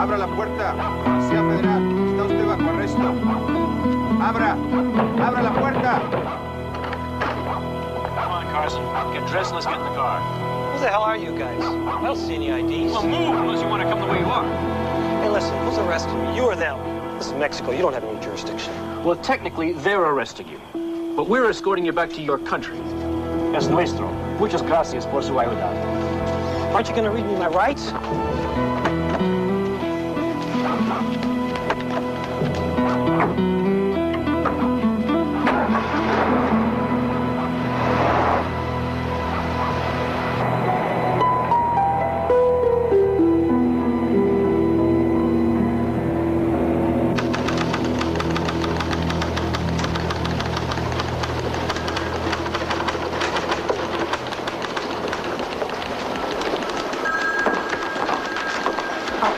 Abra la puerta. Policía Federal. Está usted bajo arresto. Abra. Abra la puerta. Come on, Carson. Get dressed and let's get in the car. Who the hell are you guys? I don't see any IDs. Well, move unless you want to come the way you are. Hey, listen, who's arresting me? You or them? This is Mexico. You don't have any jurisdiction. Well, technically, they're arresting you. But we're escorting you back to your country. Es nuestro. Muchas gracias por su ayuda. Aren't you going to read me my rights?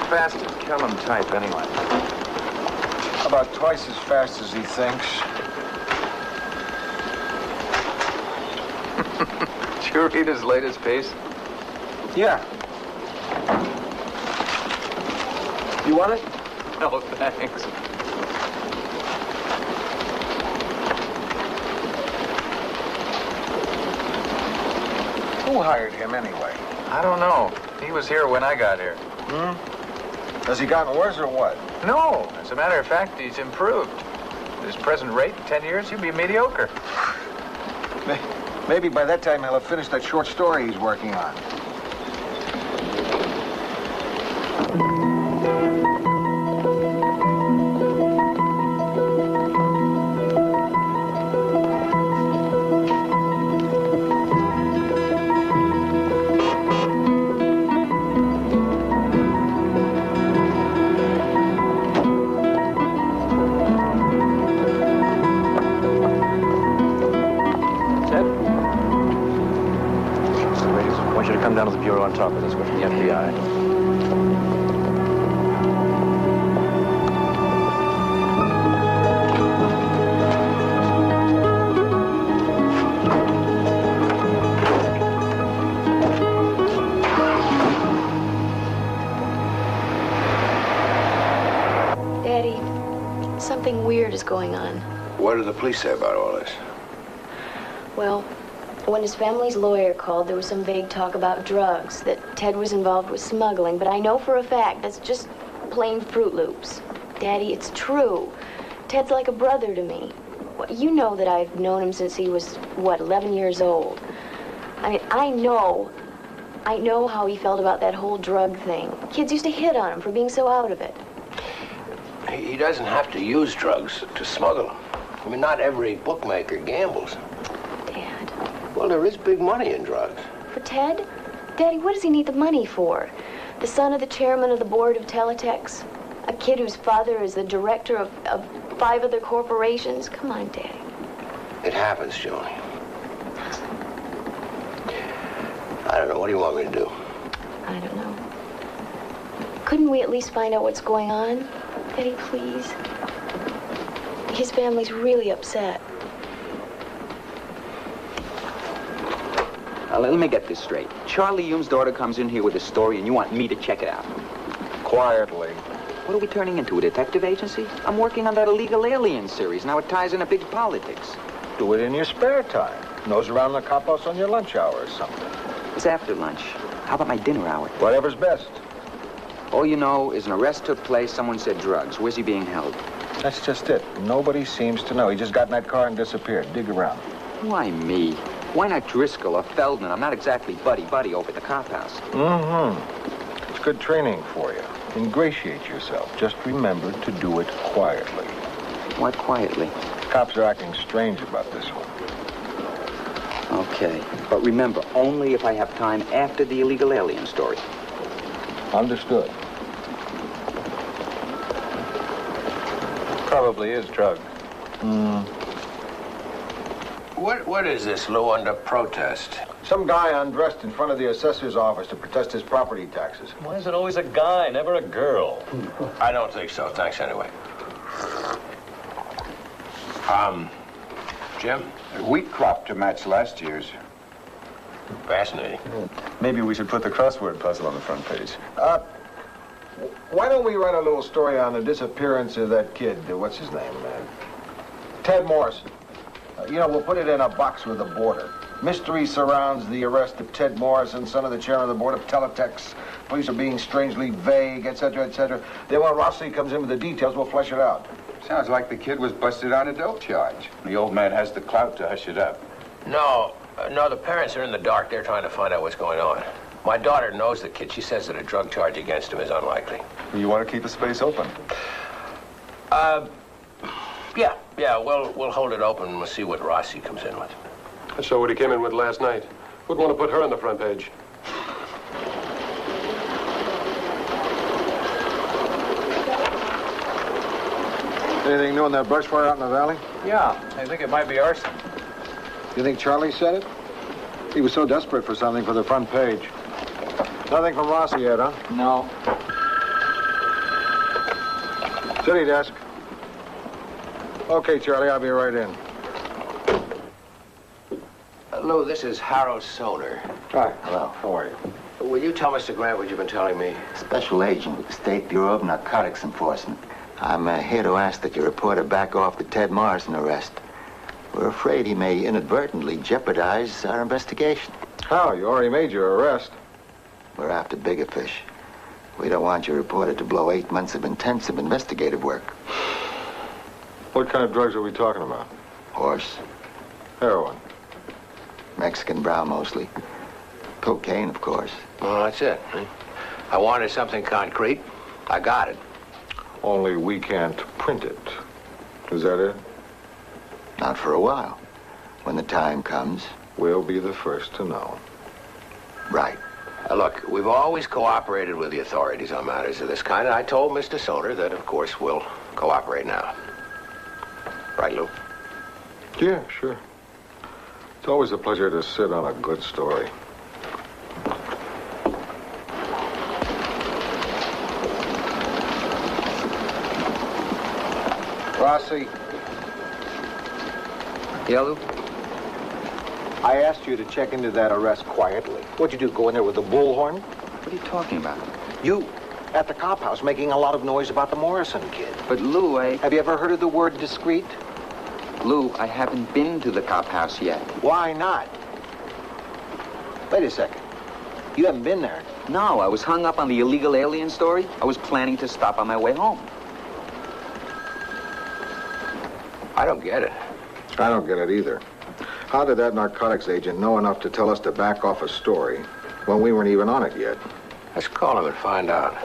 Fast did Kellum type anyway? About twice as fast as he thinks. Did you read his latest piece? Yeah. You want it? No, thanks. Who hired him anyway? I don't know. He was here when I got here. Has he gotten worse or what? No, as a matter of fact, he's improved. At his present rate, in 10 years, he'll be mediocre. Maybe by that time he'll have finished that short story he's working on. Come down to the bureau on top of this. We're from the FBI. Daddy, something weird is going on. What did the police say about all this? Well, when his family's lawyer called, there was some vague talk about drugs, that Ted was involved with smuggling, but I know for a fact that's just plain Fruit Loops. Daddy, it's true. Ted's like a brother to me. Well, you know that I've known him since he was, 11 years old. I mean, I know how he felt about that whole drug thing. Kids used to hit on him for being so out of it. He doesn't have to use drugs to smuggle them. I mean, not every bookmaker gambles. Dad. Well, there is big money in drugs. For Ted? Daddy, what does he need the money for? The son of the chairman of the board of Teletex? A kid whose father is the director of 5 other corporations? Come on, Daddy. It happens, Joni. I don't know. What do you want me to do? I don't know. Couldn't we at least find out what's going on? Daddy, please. His family's really upset. Let me get this straight. Charlie Hume's daughter comes in here with a story and you want me to check it out. Quietly. What are we turning into, a detective agency? I'm working on that illegal alien series. Now it ties into big politics. Do it in your spare time. Nose around the cop house on your lunch hour or something. It's after lunch. How about my dinner hour? Whatever's best. All you know is an arrest took place, someone said drugs. Where's he being held? That's just it. Nobody seems to know. He just got in that car and disappeared. Dig around. Why me? Why not Driscoll or Feldman? I'm not exactly buddy-buddy over at the cop house. Mm-hmm. It's good training for you. Ingratiate yourself. Just remember to do it quietly. What quietly? Cops are acting strange about this one. Okay. But remember, only if I have time after the illegal alien story. Understood. Probably is drugs. What is this, Lou, under protest? Some guy undressed in front of the assessor's office to protest his property taxes. Why is it always a guy, never a girl? I don't think so. Thanks anyway. Jim? Wheat crop to match last year's. Fascinating. Maybe we should put the crossword puzzle on the front page. Why don't we write a little story on the disappearance of that kid? What's his name, man? Ted Morrison. We'll put it in a box with a border. Mystery surrounds the arrest of Ted Morrison, son of the chairman of the board of teletext. Police are being strangely vague, etc., etc. Then when Rossi comes in with the details, we'll flesh it out. Sounds like the kid was busted on a dope charge. The old man has the clout to hush it up. No, the parents are in the dark. They're trying to find out what's going on. My daughter knows the kid. She says that a drug charge against him is unlikely. You want to keep the space open? Yeah, we'll hold it open and we'll see what Rossi comes in with. Let's show what he came in with last night. Wouldn't want to put her on the front page. Anything new on that brush fire out in the valley? Yeah, I think it might be arson. You think Charlie said it? He was so desperate for something for the front page. Nothing from Rossi yet, huh? No. City desk. Okay, Charlie, I'll be right in. Lou, this is Harold Soner. Hi. Hello. How are you? Will you tell Mr. Grant what you've been telling me? Special agent with the State Bureau of Narcotics Enforcement. I'm here to ask that your reporter back off the Ted Morrison arrest. We're afraid he may inadvertently jeopardize our investigation. How? You already made your arrest. We're after bigger fish. We don't want your reporter to blow 8 months of intensive investigative work. What kind of drugs are we talking about? Horse, Heroin. Mexican brown mostly. Cocaine, of course. Well, that's it. I wanted something concrete. I got it. Only we can't print it. Is that it? Not for a while. When the time comes. We'll be the first to know. Right. Look, we've always cooperated with the authorities on matters of this kind, and I told Mr. Soner that, of course, we'll cooperate now. Right, Lou? Yeah, sure. It's always a pleasure to sit on a good story. Rossi. Yeah, Lou? I asked you to check into that arrest quietly. What'd you do, go in there with the bullhorn? What are you talking about? You, at the cop house, making a lot of noise about the Morrison kid. But, Lou, Have you ever heard of the word discreet? Lou, I haven't been to the cop house yet. Why not? Wait a second. You haven't been there. No, I was hung up on the illegal alien story. I was planning to stop on my way home. I don't get it. I don't get it either. How did that narcotics agent know enough to tell us to back off a story when we weren't even on it yet? Let's call him and find out.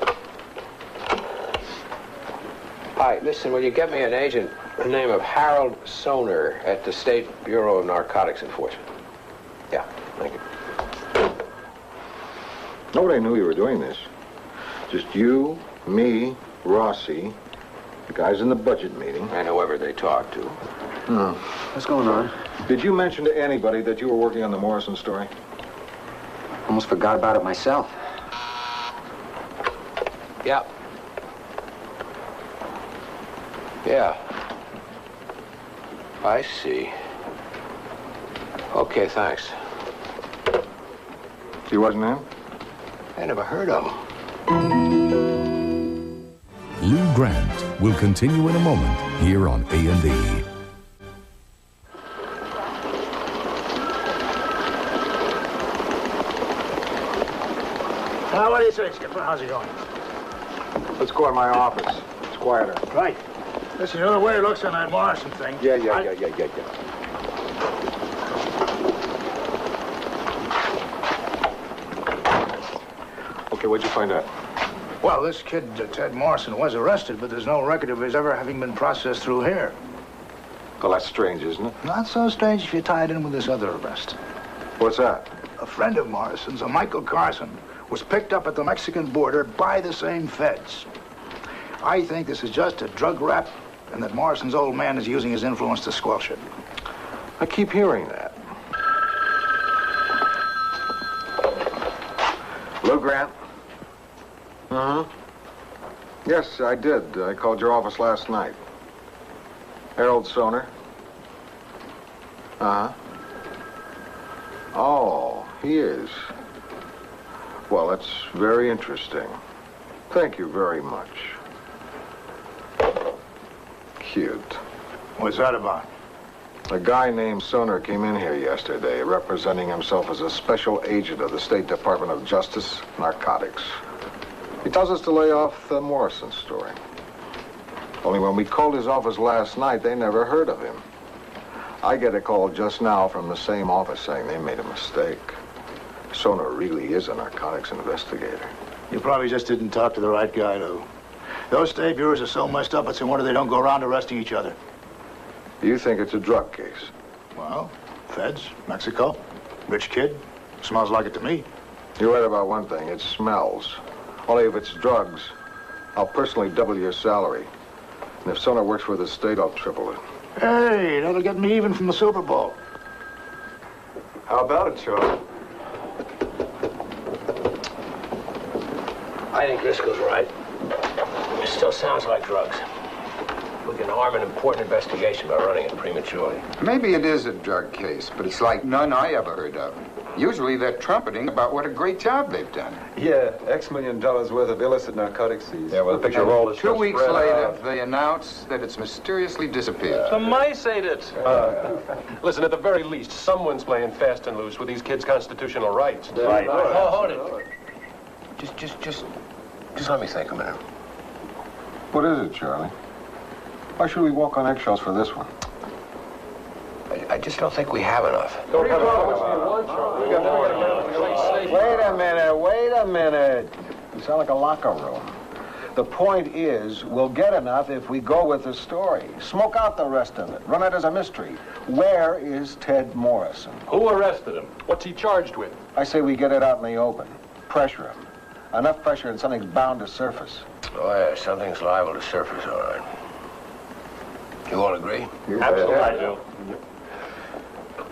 Hi, listen, will you get me an agent the name of Harold Soner at the State Bureau of Narcotics Enforcement? Yeah, thank you. Nobody knew you were doing this. Just you, me, Rossi, the guys in the budget meeting. And whoever they talk to. Hmm. What's going on? Did you mention to anybody that you were working on the Morrison story? Almost forgot about it myself. Yeah. Yeah. I see. Okay, thanks. See what's his name? I never heard of him. Lou Grant will continue in a moment here on A&E. What do you say, Skipper? How's it going? Let's go in my office. It's quieter. Right. Listen, you know the way it looks on that Morrison thing? Yeah. Okay, what'd you find out? Well, this kid, Ted Morrison, was arrested, but there's no record of his ever having been processed through here. Well, that's strange, isn't it? Not so strange if you tie it in with this other arrest. What's that? A friend of Morrison's, a Michael Carson, was picked up at the Mexican border by the same feds. I think this is just a drug rap, and that Morrison's old man is using his influence to squelch it. I keep hearing that. Lou Grant? Yes, I did. I called your office last night. Harold Soner? Oh, he is. Well, that's very interesting. Thank you very much. Cute. What's that about? A guy named Soner came in here yesterday, representing himself as a special agent of the State Department of Justice, Narcotics. He tells us to lay off the Morrison story. Only when we called his office last night, they never heard of him. I get a call just now from the same office saying they made a mistake. Soner really is a narcotics investigator. You probably just didn't talk to the right guy, Lou. Those state bureaus are so messed up, it's a wonder they don't go around arresting each other. You think it's a drug case? Well, feds, Mexico, rich kid. Smells like it to me. You're right about one thing. It smells. Only if it's drugs, I'll personally double your salary. And if Soner works for the state, I'll triple it. Hey, that'll get me even from the Super Bowl. How about it, Charlie? I think Driscoll's right. It still sounds like drugs. We can harm an important investigation by running it prematurely. Maybe it is a drug case, but it's like none I ever heard of. Usually they're trumpeting about what a great job they've done. Yeah, X million dollars worth of illicit narcotics seized. Yeah, well, the picture roll is 2 weeks later, they announce that it's mysteriously disappeared. The mice ate it. Listen, at the very least, someone's playing fast and loose with these kids' constitutional rights. Right. Oh, hold it. Just let me think a minute. What is it, Charlie? Why should we walk on eggshells for this one? I just don't think we have enough. Wait a minute. You sound like a locker room. The point is, we'll get enough if we go with the story. Smoke out the rest of it. Run it as a mystery. Where is Ted Morrison? Who arrested him? What's he charged with? I say we get it out in the open. Pressure him. Enough pressure and something's bound to surface. Oh, yeah, something's liable to surface, all right. You all agree? Absolutely, I do.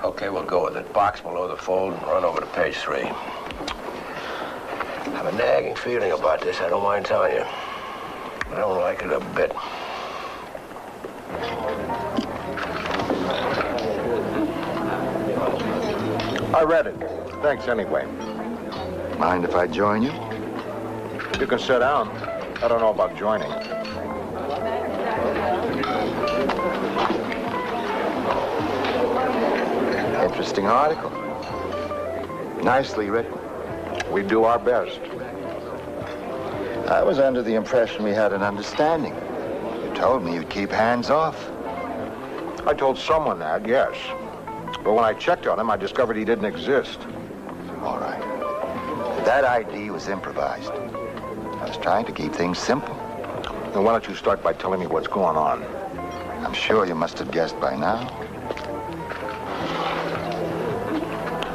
Okay, we'll go with it. Box below the fold and run over to page 3. I have a nagging feeling about this, I don't mind telling you. I don't like it a bit. I read it. Thanks anyway. Mind if I join you? You can sit down. I don't know about joining. Interesting article. Nicely written. We do our best. I was under the impression we had an understanding. You told me you'd keep hands off. I told someone that, yes. But when I checked on him, I discovered he didn't exist. All right. That ID was improvised. I was trying to keep things simple. Then why don't you start by telling me what's going on? I'm sure you must have guessed by now.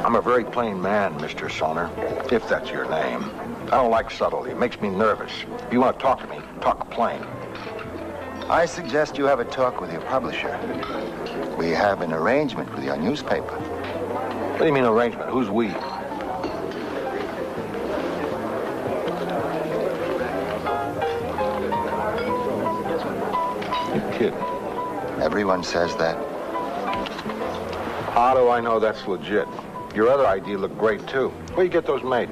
I'm a very plain man, Mr. Soner, if that's your name. I don't like subtlety. It makes me nervous. If you want to talk to me, talk plain. I suggest you have a talk with your publisher. We have an arrangement with your newspaper. What do you mean arrangement? Who's we? You kidding? Everyone says that. How do I know that's legit? Your other ID looked great, too. Where you get those made?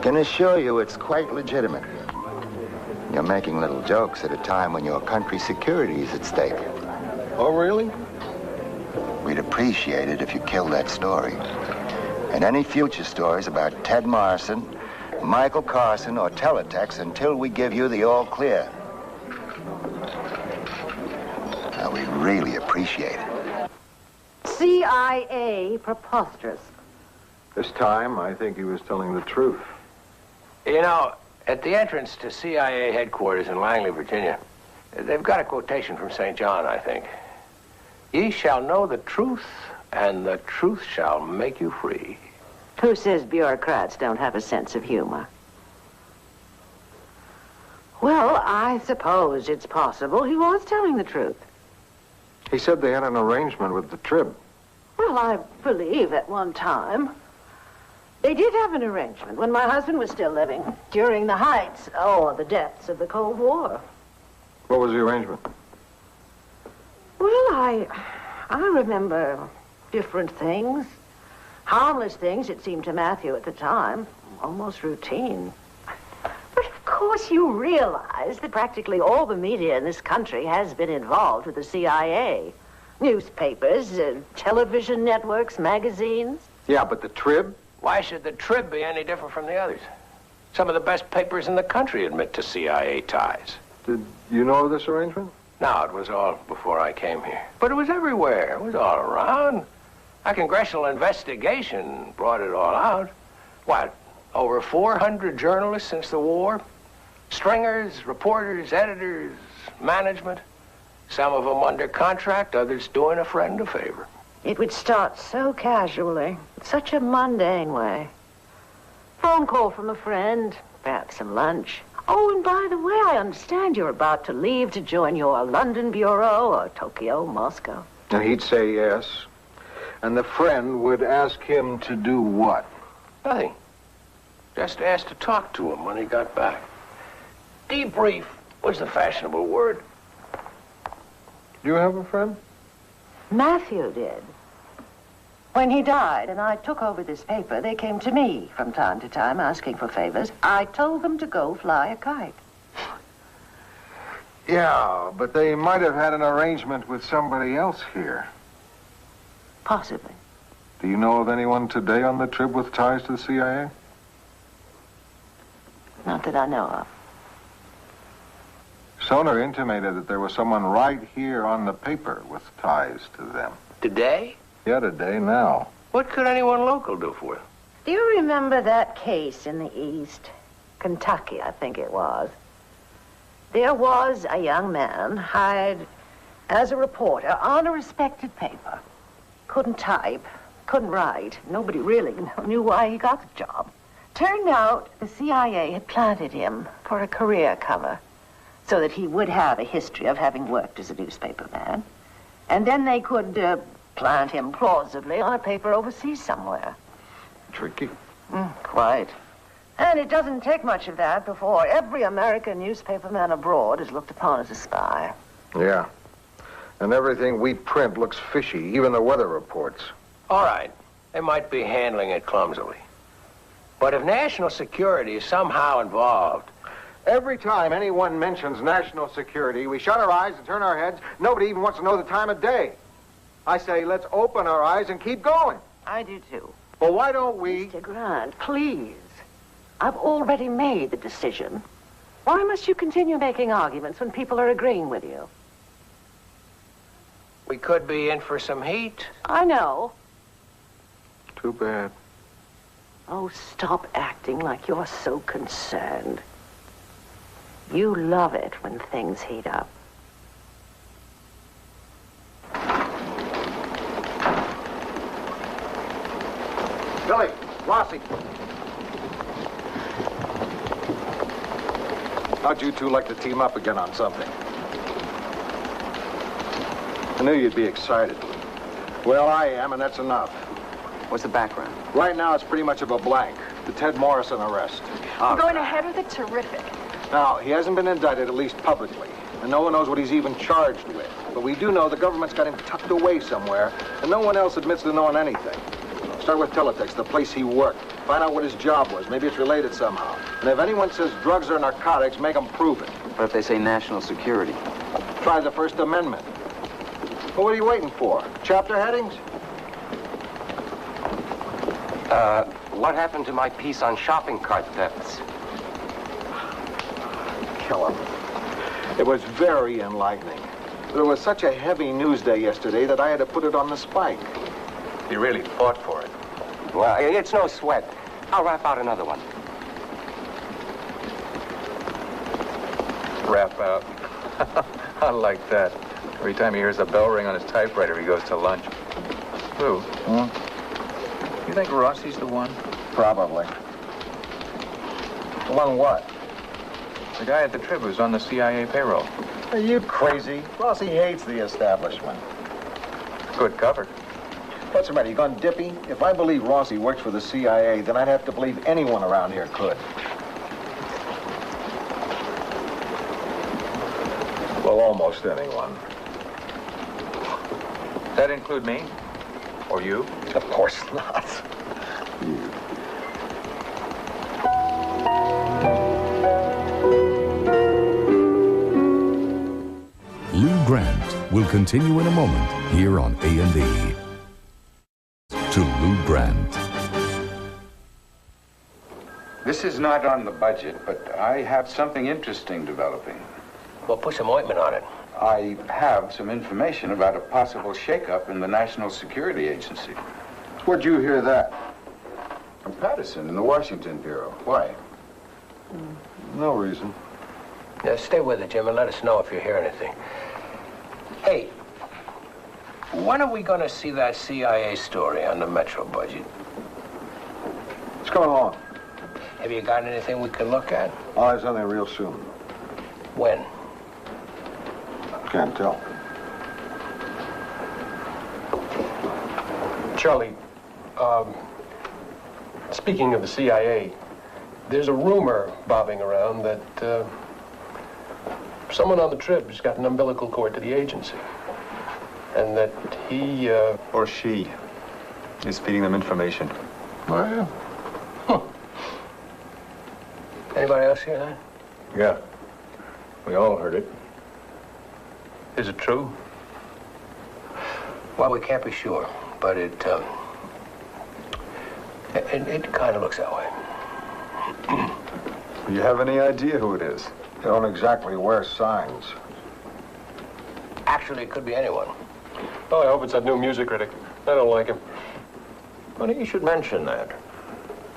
Can assure you it's quite legitimate. You're making little jokes at a time when your country's security is at stake. Oh, really? We'd appreciate it if you killed that story. And any future stories about Ted Morrison Michael Carson or teletext until we give you the all clear. Now, we really appreciate it. CIA preposterous. This time, I think he was telling the truth. You know, at the entrance to CIA headquarters in Langley, Virginia, they've got a quotation from St. John, I think. Ye shall know the truth, and the truth shall make you free. Who says bureaucrats don't have a sense of humor? Well, I suppose it's possible he was telling the truth. He said they had an arrangement with the Trib. Well, I believe at one time they did have an arrangement when my husband was still living, during the heights, the depths of the Cold War. What was the arrangement? Well, I remember different things. Harmless things, it seemed to Matthew at the time. Almost routine. But of course you realize that practically all the media in this country has been involved with the CIA. Newspapers, television networks, magazines. Yeah, but the Trib? Why should the Trib be any different from the others? Some of the best papers in the country admit to CIA ties. Did you know of this arrangement? No, it was all before I came here. But it was everywhere. It was all around. A congressional investigation brought it all out. What, over 400 journalists since the war? Stringers, reporters, editors, management. Some of them under contract, others doing a friend a favor. It would start so casually, such a mundane way. Phone call from a friend, perhaps some lunch. Oh, and by the way, I understand you're about to leave to join your London bureau or Tokyo, Moscow. And he'd say yes. And the friend would ask him to do what? Nothing. Just asked to talk to him when he got back. Debrief was the fashionable word. Do you have a friend? Matthew did. When he died and I took over this paper, they came to me from time to time asking for favors. I told them to go fly a kite. Yeah, but they might have had an arrangement with somebody else here. Possibly. Do you know of anyone today on the Trib with ties to the CIA? Not that I know of. Soner intimated that there was someone right here on the paper with ties to them. Today? Yeah, today, now. What could anyone local do for you? Do you remember that case in the East? Kentucky, I think it was. There was a young man hired as a reporter on a respected paper. Couldn't type, couldn't write. Nobody really knew why he got the job. Turned out the CIA had planted him for a career cover so that he would have a history of having worked as a newspaper man. And then they could plant him plausibly on a paper overseas somewhere. Tricky. Quite. And it doesn't take much of that before every American newspaperman abroad is looked upon as a spy. Yeah. And everything we print looks fishy, even the weather reports. All right. They might be handling it clumsily. But if national security is somehow involved... Every time anyone mentions national security, we shut our eyes and turn our heads. Nobody even wants to know the time of day. I say, let's open our eyes and keep going. I do, too. Well, why don't we... Mr. Grant, please. I've already made the decision. Why must you continue making arguments when people are agreeing with you? We could be in for some heat. I know. Too bad. Oh, stop acting like you're so concerned. You love it when things heat up. Billy, Rossi. How'd you two like to team up again on something? I knew you'd be excited. Well, I am, and that's enough. What's the background? Right now, it's pretty much of a blank. The Ted Morrison arrest. We're going ahead with it. Terrific. Now, he hasn't been indicted, at least publicly. And no one knows what he's even charged with. But we do know the government's got him tucked away somewhere, and no one else admits to knowing anything. Start with Teletext, the place he worked. Find out what his job was. Maybe it's related somehow. And if anyone says drugs or narcotics, make them prove it. What if they say national security? Try the First Amendment. Well, what are you waiting for? Chapter headings? what happened to my piece on shopping cart thefts? Kill him. It was very enlightening. There was such a heavy news day yesterday that I had to put it on the spike. You really fought for it. Well, it's no sweat. I'll rap out another one. Rap out. I like that. Every time he hears a bell ring on his typewriter, he goes to lunch. Lou, you think Rossi's the one? Probably. The one what? The guy at the Trib who's on the CIA payroll. Are you crazy? Rossi hates the establishment. Good cover. What's the matter? You gone dippy? If I believe Rossi works for the CIA, then I'd have to believe anyone around here could. Well, almost anyone. Does that include me? Or you? Of course not. Lou Grant will continue in a moment here on A&E. To Lou Grant. This is not on the budget, but I have something interesting developing. Well, put some ointment on it. I have some information about a possible shakeup in the National Security Agency. Where'd you hear that? From Patterson in the Washington Bureau. Why? No reason. Yeah, stay with it, Jim, and let us know if you hear anything. Hey, when are we going to see that CIA story on the Metro budget? It's coming along. Have you got anything we can look at? I'll have something real soon. When? Can't tell. Charlie, speaking of the CIA, there's a rumor bobbing around that someone on the Trib has got an umbilical cord to the agency. And that he, Or she is feeding them information. Well, Anybody else hear that? yeah. We all heard it. Is it true? Well, we can't be sure, but it kind of looks that way. Do you have any idea who it is? They don't exactly wear signs. Actually, it could be anyone. oh, I hope it's that new music critic. I don't like him. Funny you should mention that.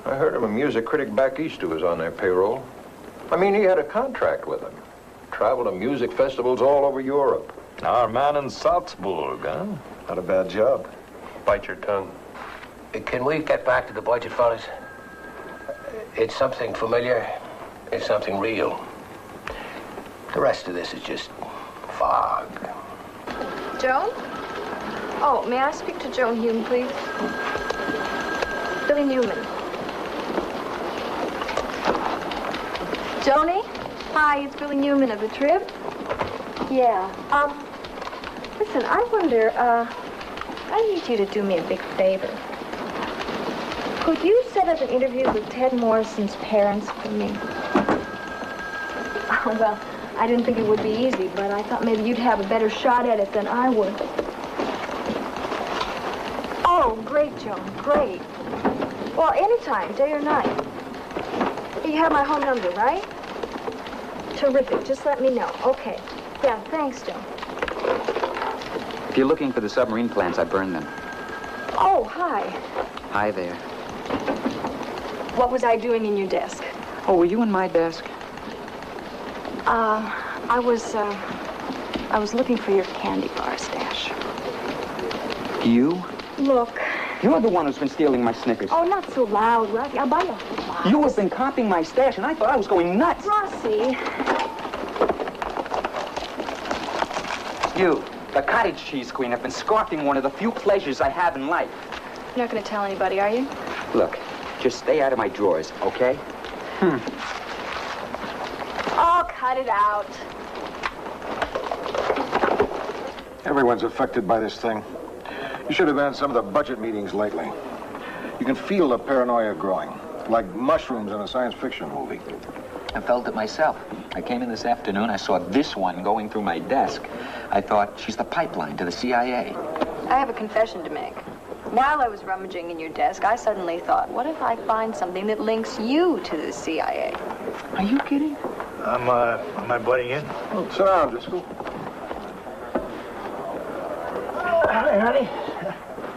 I heard of a music critic back east who was on their payroll. I mean, he had a contract with them. Traveled to music festivals all over Europe. Our man in Salzburg, huh? Not a bad job. Bite your tongue. Can we get back to the budget, fellas? It's something familiar. It's something real. The rest of this is just fog. Joan? Oh, may I speak to Joan Hume, please? Billy Newman. Joni? Hi, it's Billy Newman of the Trib. Yeah. Listen, I wonder, I need you to do me a big favor. Could you set up an interview with Ted Morrison's parents for me? Well, I didn't think it would be easy, but I thought maybe you'd have a better shot at it than I would. Oh, great, Joan, great. Well, anytime, day or night. You have my home number, right? Terrific, just let me know. Okay. Yeah, thanks, Joan. If you're looking for the submarine plans, I burned them. Oh, hi. Hi there. What was I doing in your desk? Oh, were you in my desk? I was looking for your candy bar stash. You? Look. You're the one who's been stealing my Snickers. Oh, not so loud, Rossi. I'll buy you a whole box. You have been copying my stash, and I thought I was going nuts. Rossi. You, the cottage cheese queen, have been scoffing one of the few pleasures I have in life. You're not going to tell anybody, are you? Look, just stay out of my drawers, okay? Oh, cut it out. Everyone's affected by this thing. You should have been at some of the budget meetings lately. You can feel the paranoia growing, like mushrooms in a science fiction movie. I felt it myself. I came in this afternoon, I saw this one going through my desk. I thought, she's the pipeline to the CIA. I have a confession to make. While I was rummaging in your desk, I suddenly thought, what if I find something that links you to the CIA? Are you kidding? Am I butting in? Oh, sit down, Driscoll. Hi, honey.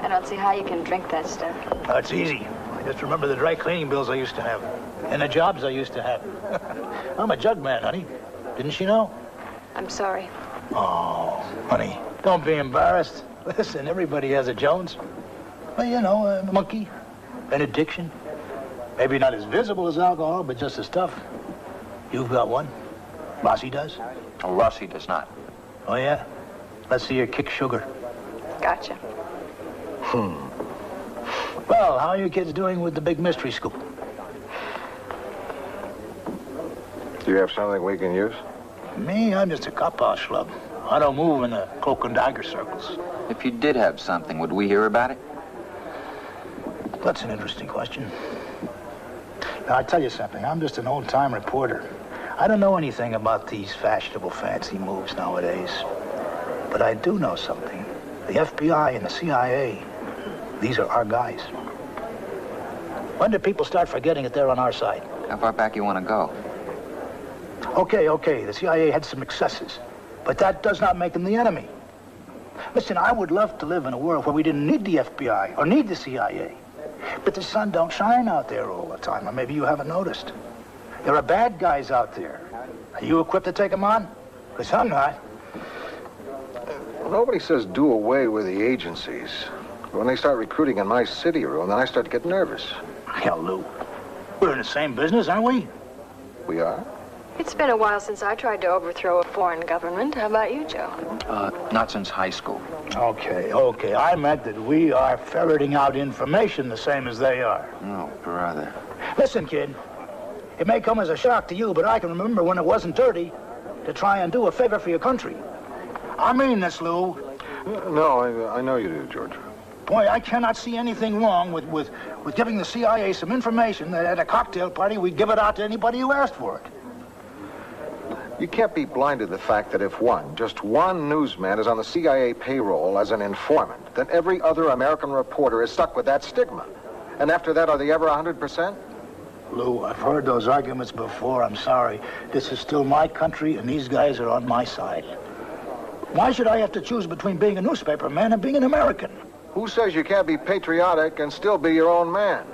I don't see how you can drink that stuff. Oh, it's easy. I just remember the dry cleaning bills I used to have. And the jobs I used to have. I'm a jug man, honey. Didn't she know? I'm sorry. Oh, honey, don't be embarrassed. Listen, everybody has a Jones. Well, you know, a monkey, an addiction. Maybe not as visible as alcohol, but just as tough. You've got one. Rossi does. Oh, Rossi does not. Oh, yeah? Let's see her kick sugar. Gotcha. Well, how are you kids doing with the big mystery scoop? Do you have something we can use? Me, I'm just a cop-out schlub. I don't move in the cloak and dagger circles. If you did have something, would we hear about it? That's an interesting question. Now, I'll tell you something. I'm just an old-time reporter. I don't know anything about these fashionable fancy moves nowadays. But I do know something. The FBI and the CIA, these are our guys. When do people start forgetting that they're on our side? How far back you want to go? Okay, the CIA had some excesses, but that does not make them the enemy. Listen, I would love to live in a world where we didn't need the FBI or need the CIA. But the sun don't shine out there all the time, or maybe you haven't noticed. There are bad guys out there. Are you equipped to take them on? Because I'm not. Nobody says do away with the agencies. When they start recruiting in my city room, then I start to get nervous. Hell, Lou, we're in the same business, aren't we? We are? It's been a while since I tried to overthrow a foreign government. How about you, Joe? Not since high school. Okay. I meant that we are ferreting out information the same as they are. Oh, brother. Listen, kid, it may come as a shock to you, but I can remember when it wasn't dirty to try and do a favor for your country. I mean this, Lou. No, I know you do, George. Boy, I cannot see anything wrong with giving the CIA some information that at a cocktail party we'd give it out to anybody who asked for it. You can't be blind to the fact that if just one newsman is on the CIA payroll as an informant, then every other American reporter is stuck with that stigma. And after that, are they ever 100%? Lou, I've heard those arguments before. I'm sorry. This is still my country, and these guys are on my side. Why should I have to choose between being a newspaper man and being an American? Who says you can't be patriotic and still be your own man?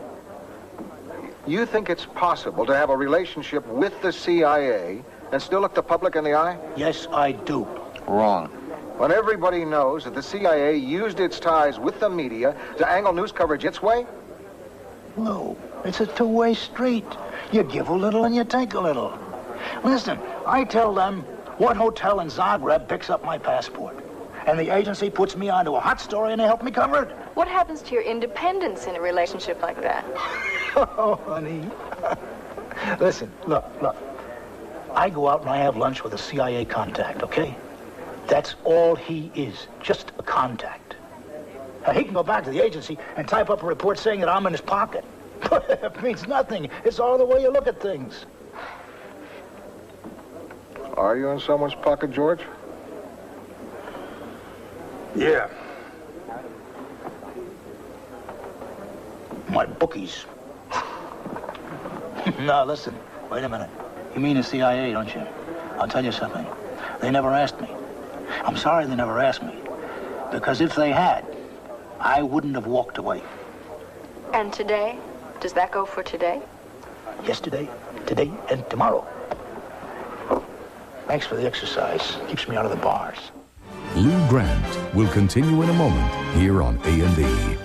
You think it's possible to have a relationship with the CIA and still look the public in the eye? Yes, I do. Wrong. When everybody knows that the CIA used its ties with the media to angle news coverage its way? Lou, it's a two-way street. You give a little and you take a little. Listen, I tell them what hotel in Zagreb picks up my passport. And the agency puts me onto a hot story and they help me cover it. What happens to your independence in a relationship like that? Oh, honey. Listen, look. I go out and I have lunch with a CIA contact, okay? That's all he is, just a contact. Now, he can go back to the agency and type up a report saying that I'm in his pocket. It means nothing. It's all the way you look at things. Are you in someone's pocket, George? Yeah. My bookies. No, listen. Wait a minute. You mean the CIA, don't you? I'll tell you something. They never asked me. I'm sorry they never asked me. Because if they had, I wouldn't have walked away. And today? Does that go for today? Yesterday, today, and tomorrow. Thanks for the exercise. Keeps me out of the bars. Lou Grant will continue in a moment here on A&E.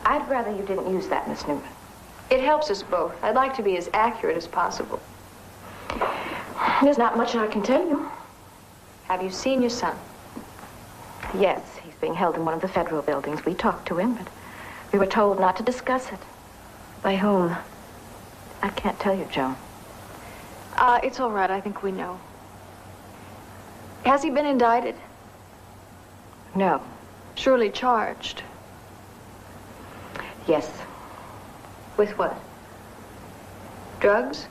I'd rather you didn't use that, Miss Newman. It helps us both. I'd like to be as accurate as possible. There's not much I can tell you. Have you seen your son? Yes, he's being held in one of the federal buildings. We talked to him, but we were told not to discuss it. By whom? I can't tell you, Joan. It's all right. I think we know. Has he been indicted? No. Surely charged? Yes. With what? Drugs?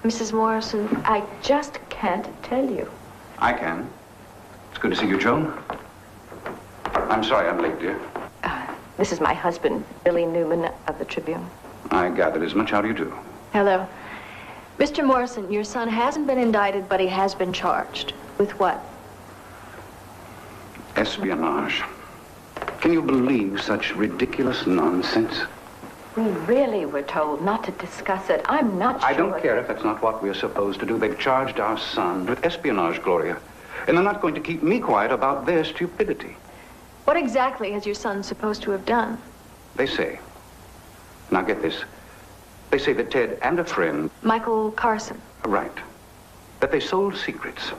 Mrs. Morrison, I just can't tell you. I can. It's good to see you, Joan. I'm sorry I'm late, dear. This is my husband, Billy Newman of the Tribune. I gathered as much. How do you do? Hello. Mr. Morrison, your son hasn't been indicted, but he has been charged. With what? Espionage. Can you believe such ridiculous nonsense? We really were told not to discuss it. I'm not sure. I don't care if that's not what we're supposed to do. They've charged our son with espionage, Gloria. And they're not going to keep me quiet about their stupidity. What exactly has your son supposed to have done? They say, now get this, they say that Ted and a friend... Michael Carson. Right. That they sold secrets.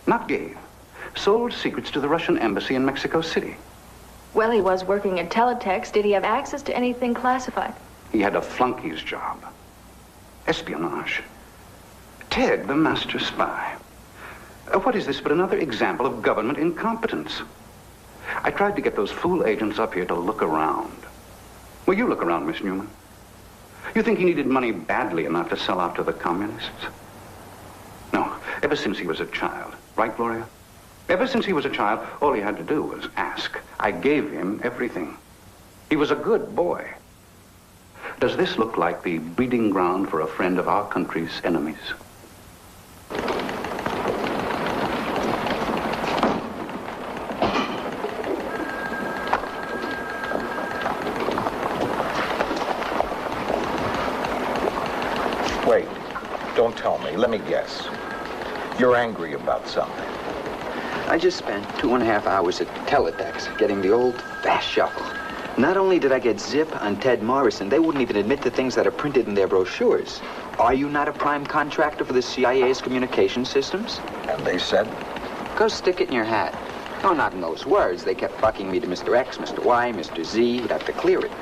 Not gave. Sold secrets to the Russian embassy in Mexico City. Well, he was working at Teletext. Did he have access to anything classified? He had a flunkey's job. Espionage. Ted, the master spy. What is this but another example of government incompetence? I tried to get those fool agents up here to look around. Will you look around, Miss Newman? You think he needed money badly enough to sell out to the communists? No, ever since he was a child. Right, Gloria? Ever since he was a child, all he had to do was ask. I gave him everything. He was a good boy. Does this look like the breeding ground for a friend of our country's enemies? Wait, don't tell me. Let me guess. You're angry about something. I just spent 2.5 hours at Teletext getting the old fast shuffle. Not only did I get zip on Ted Morrison, they wouldn't even admit the things that are printed in their brochures. Are you not a prime contractor for the CIA's communication systems? And they said? Go stick it in your hat. Oh, not in those words. They kept bucking me to Mr. X, Mr. Y, Mr. Z. You'd have to clear it.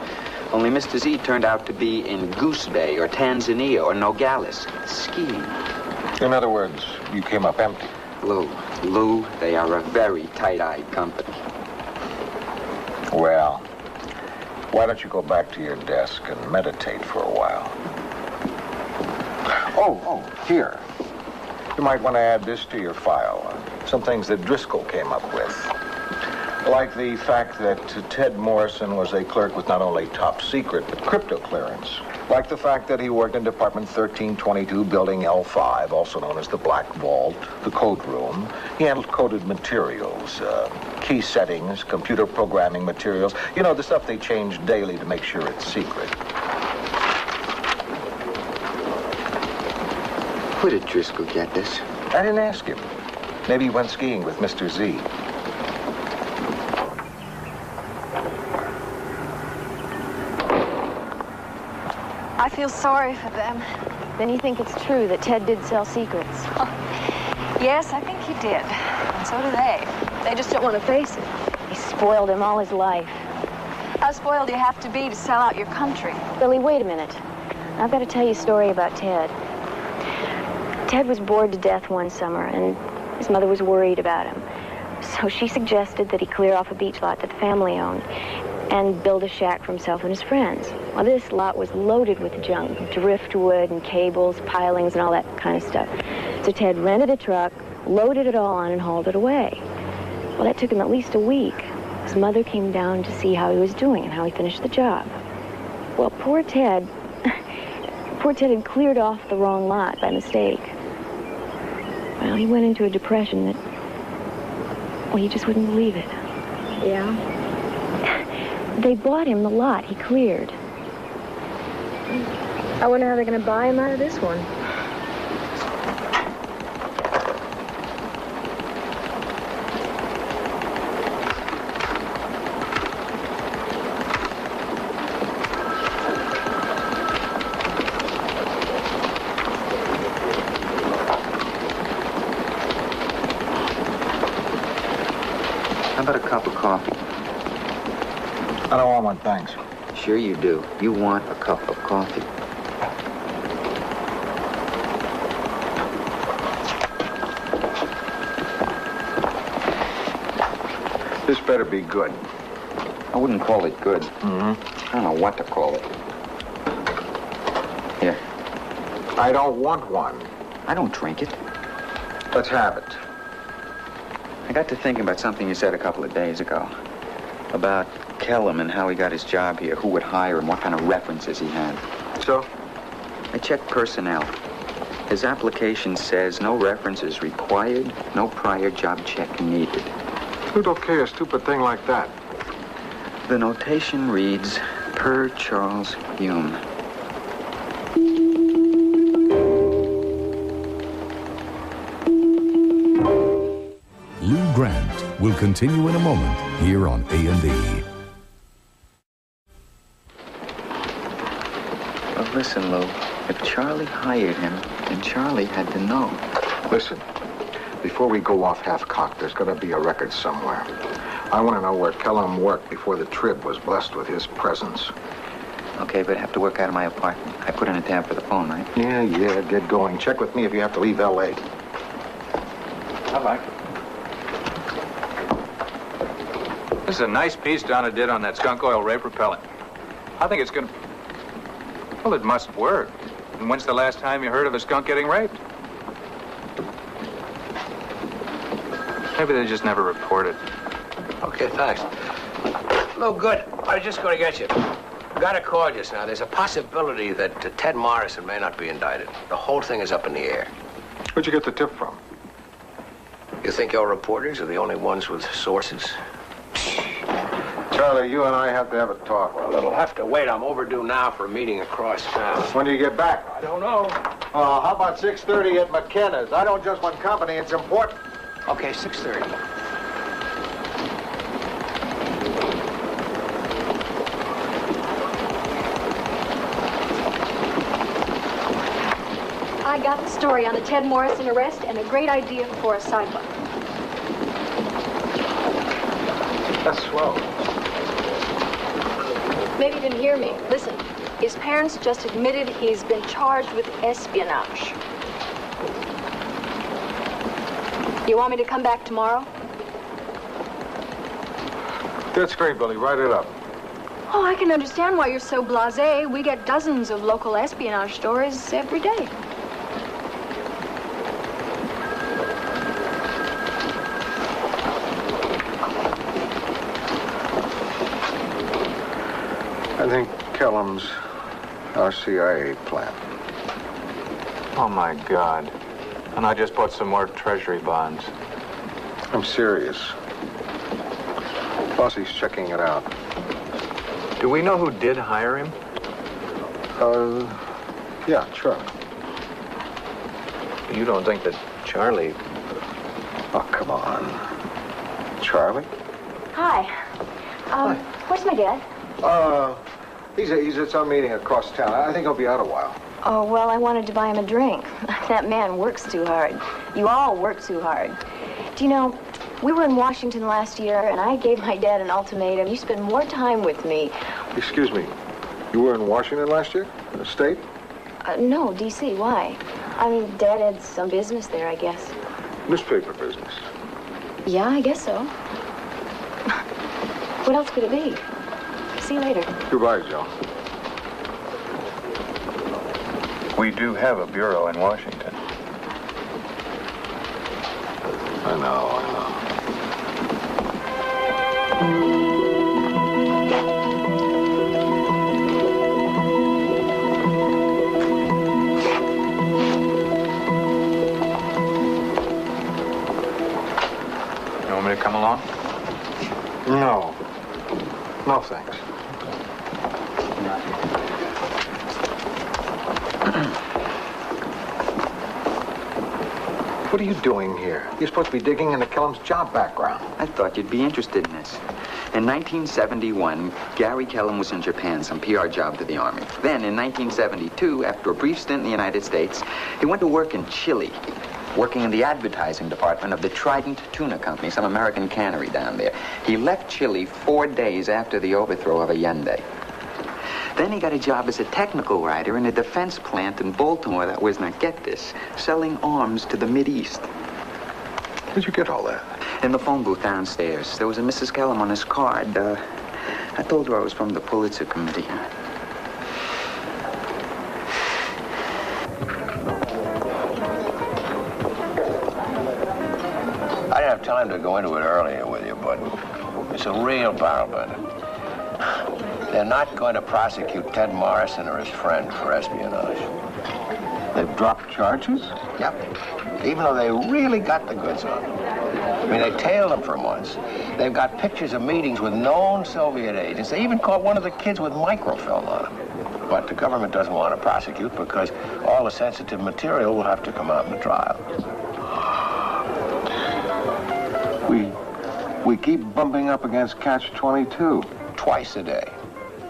Only Mr. Z turned out to be in Goose Bay or Tanzania or Nogales, skiing. In other words, you came up empty. Lou, they are a very tight-eyed company. Well, why don't you go back to your desk and meditate for a while? Oh, here. You might want to add this to your file. Some things that Driscoll came up with. Like the fact that Ted Morrison was a clerk with not only top secret, but crypto clearance. Like the fact that he worked in Department 1322, Building L5, also known as the Black Vault, the code room. He handled coded materials, key settings, computer programming materials. You know, the stuff they change daily to make sure it's secret. Where did Driscoll get this? I didn't ask him. Maybe he went skiing with Mr. Z. I feel sorry for them. Then you think it's true that Ted did sell secrets? Yes, I think he did. And so do they. They just don't want to face it. He spoiled him all his life. How spoiled do you have to be to sell out your country? Billy, wait a minute. I've got to tell you a story about Ted. Ted was bored to death one summer, and his mother was worried about him. So she suggested that he clear off a beach lot that the family owned and build a shack for himself and his friends. Well, this lot was loaded with junk, driftwood and cables, pilings, and all that kind of stuff. So Ted rented a truck, loaded it all on, and hauled it away. Well, that took him at least a week. His mother came down to see how he was doing and how he finished the job. Well, poor Ted had cleared off the wrong lot by mistake. Well, he went into a depression that, well, you just wouldn't believe it. Yeah? They bought him the lot he cleared. I wonder how they're going to buy him out of this one. How about a cup of coffee? I don't want one, thanks. Sure you do. You want a cup of coffee. This better be good. I wouldn't call it good. Mm-hmm. I don't know what to call it. Here. I don't want one. I don't drink it. Let's have it. I got to thinking about something you said a couple of days ago. About Kellum and how he got his job here, who would hire him, what kind of references he had. So? I checked personnel. His application says no references required, no prior job check needed. Who'd okay a stupid thing like that? The notation reads, per Charles Hume. Lou Grant will continue in a moment here on A&E. But listen, Lou, if Charlie hired him, then Charlie had to know. Listen, before we go off half-cocked, there's got to be a record somewhere. I want to know where Kellum worked before the Trib was blessed with his presence. Okay, but I have to work out of my apartment. I put in a tab for the phone, right? Yeah, get going. Check with me if you have to leave L.A. I like it. This is a nice piece Donna did on that skunk oil rape repellent. I think it's gonna... Well, it must work. And when's the last time you heard of a skunk getting raped? Maybe they just never reported. Okay, thanks. No good. I was just going to get you. Got a call just now. There's a possibility that Ted Morrison may not be indicted. The whole thing is up in the air. Where'd you get the tip from? You think your reporters are the only ones with sources? Charlie, you and I have to have a talk. Well, it'll have to wait. I'm overdue now for a meeting across town. When do you get back? I don't know. How about 6:30 at McKenna's? I don't just want company. It's important. Okay, 6:30. I got the story on the Ted Morrison arrest and a great idea for a sidebar. That's swell. Maybe you didn't hear me. Listen, his parents just admitted he's been charged with espionage. You want me to come back tomorrow? That's great, Billy. Write it up. Oh, I can understand why you're so blasé. We get dozens of local espionage stories every day. I think Kellum's our CIA plant. Oh, my God. And I just bought some more treasury bonds. I'm serious. Bossy's checking it out. Do we know who did hire him? Yeah, sure. You don't think that Charlie... Oh, come on. Charlie? Hi. Where's my dad? He's at some meeting across town. I think he'll be out a while. Oh, well, I wanted to buy him a drink. That man works too hard. You all work too hard. Do you know, we were in Washington last year, and I gave my dad an ultimatum. You spend more time with me. Excuse me. You were in Washington last year? In the state? No, D.C. Why? I mean, Dad had some business there, I guess. Newspaper business. Yeah, I guess so. What else could it be? See you later. Goodbye, Joe. We do have a bureau in Washington. I know. You want me to come along? No. No, thanks. What are you doing here? You're supposed to be digging into Kellum's job background. I thought you'd be interested in this. In 1971, Gary Kellum was in Japan, some PR job to the Army. Then, in 1972, after a brief stint in the United States, he went to work in Chile, working in the advertising department of the Trident Tuna Company, some American cannery down there. He left Chile 4 days after the overthrow of Allende. Then he got a job as a technical writer in a defense plant in Baltimore that was, now get this, selling arms to the Mideast. Where'd you get all that? In the phone booth downstairs. There was a Mrs. Kellum on his card. I told her I was from the Pulitzer Committee. I didn't have have time to go into it earlier with you, but it's a real barrel burner. They're not going to prosecute Ted Morrison or his friend for espionage. They've dropped charges? Yep. Even though they really got the goods on them. I mean, they tailed them for months. They've got pictures of meetings with known Soviet agents. They even caught one of the kids with microfilm on him. But the government doesn't want to prosecute because all the sensitive material will have to come out in the trial. We keep bumping up against Catch-22. Twice a day.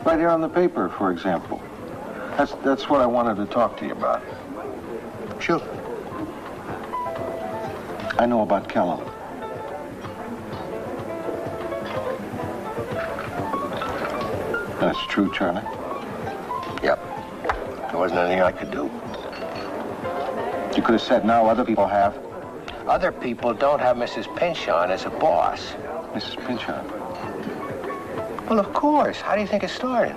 Right here on the paper, for example. That's what I wanted to talk to you about. Shoot. I know about Kellum. That's true, Charlie? Yep. There wasn't anything I could do. You could have said no, other people have. Other people don't have Mrs. Pinchon as a boss. Mrs. Pinchon? Well, of course. How do you think it started?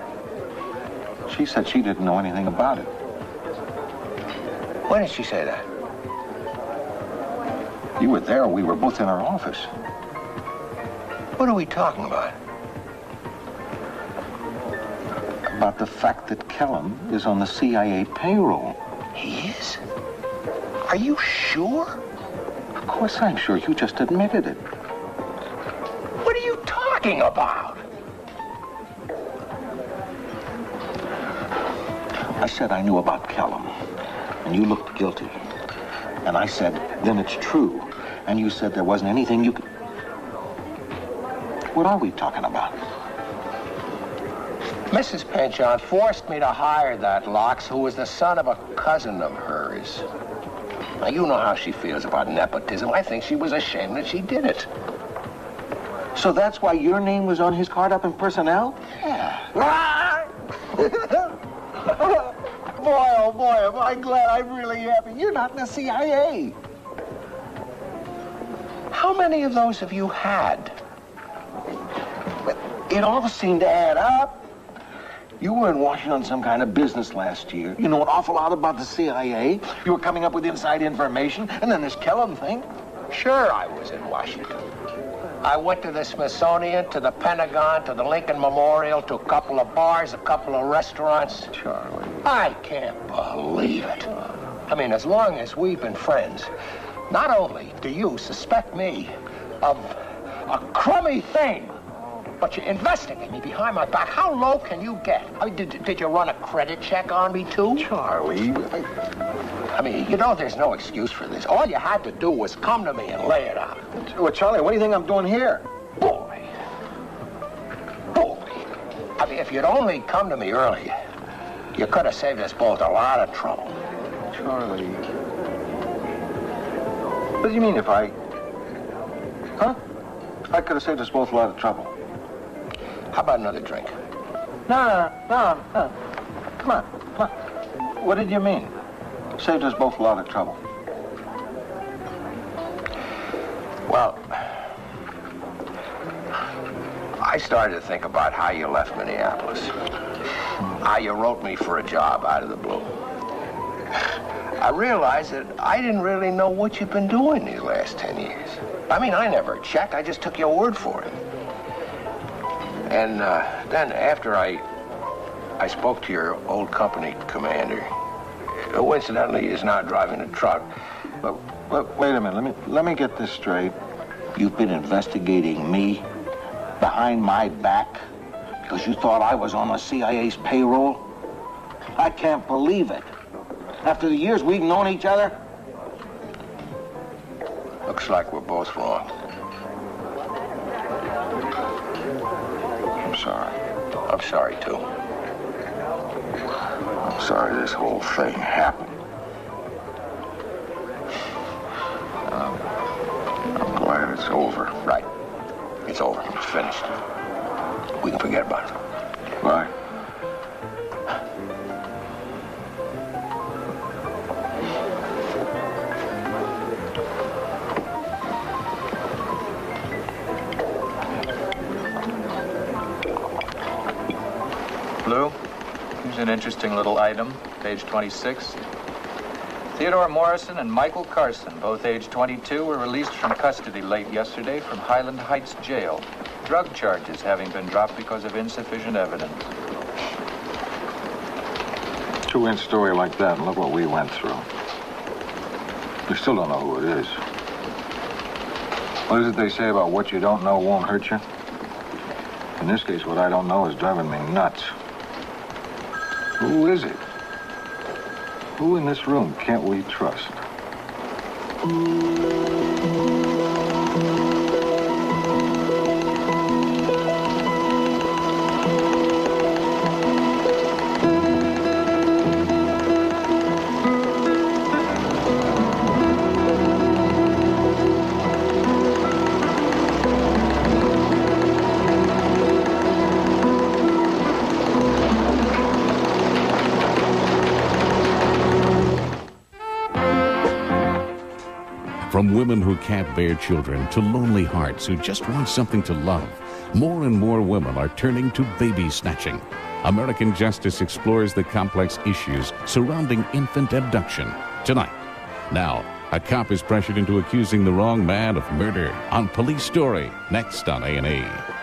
She said she didn't know anything about it. When did she say that? You were there. We were both in her office. What are we talking about? About the fact that Kellum is on the CIA payroll. He is? Are you sure? Of course I'm sure. You just admitted it. What are you talking about? I said I knew about Kellum, and you looked guilty. And I said, then it's true. And you said there wasn't anything you could... What are we talking about? Mrs. Pinchon forced me to hire that Locks, who was the son of a cousin of hers. Now, you know how she feels about nepotism. I think she was ashamed that she did it. So that's why your name was on his card up in personnel? Yeah. Boy, oh boy, am I glad. I'm really happy. You're not in the CIA. How many of those have you had? It all seemed to add up. You were in Washington on some kind of business last year. You know an awful lot about the CIA. You were coming up with inside information. And then this Kellum thing. Sure, I was in Washington. I went to the Smithsonian, to the Pentagon, to the Lincoln Memorial, to a couple of bars, a couple of restaurants. Charlie. I can't believe it. I mean, as long as we've been friends, not only do you suspect me of a crummy thing, but you investigate me behind my back. How low can you get? I mean, did you run a credit check on me, too? Charlie. I mean, you know there's no excuse for this. All you had to do was come to me and lay it out. Well, Charlie, what do you think I'm doing here? Boy. I mean, if you'd only come to me early, you could have saved us both a lot of trouble. Charlie. What do you mean if I... Huh? I could have saved us both a lot of trouble. How about another drink? No. Come on. What did you mean? Saved us both a lot of trouble. Well, I started to think about how you left Minneapolis. How you wrote me for a job out of the blue. I realized that I didn't really know what you've been doing these last 10 years. I mean, I never checked. I just took your word for it. And then after I spoke to your old company commander, who incidentally is now driving a truck. But wait a minute. Let me get this straight. You've been investigating me behind my back because you thought I was on the CIA's payroll? I can't believe it. After the years we've known each other? Looks like we're both wrong. I'm sorry. I'm sorry, too. I'm sorry this whole thing happened. I'm glad it's over. Right. It's over. It's finished. We can forget about it. Bye. Lou, here's an interesting little item, page 26. Theodore Morrison and Michael Carson, both age 22, were released from custody late yesterday from Highland Heights Jail. Drug charges having been dropped because of insufficient evidence. Two-inch story like that, and look what we went through. We still don't know who it is. What is it they say about what you don't know won't hurt you? In this case, what I don't know is driving me nuts. Who is it? Who in this room can't we trust? From women who can't bear children to lonely hearts who just want something to love, more and more women are turning to baby snatching. American Justice explores the complex issues surrounding infant abduction tonight. Now, a cop is pressured into accusing the wrong man of murder on Police Story, next on A&E.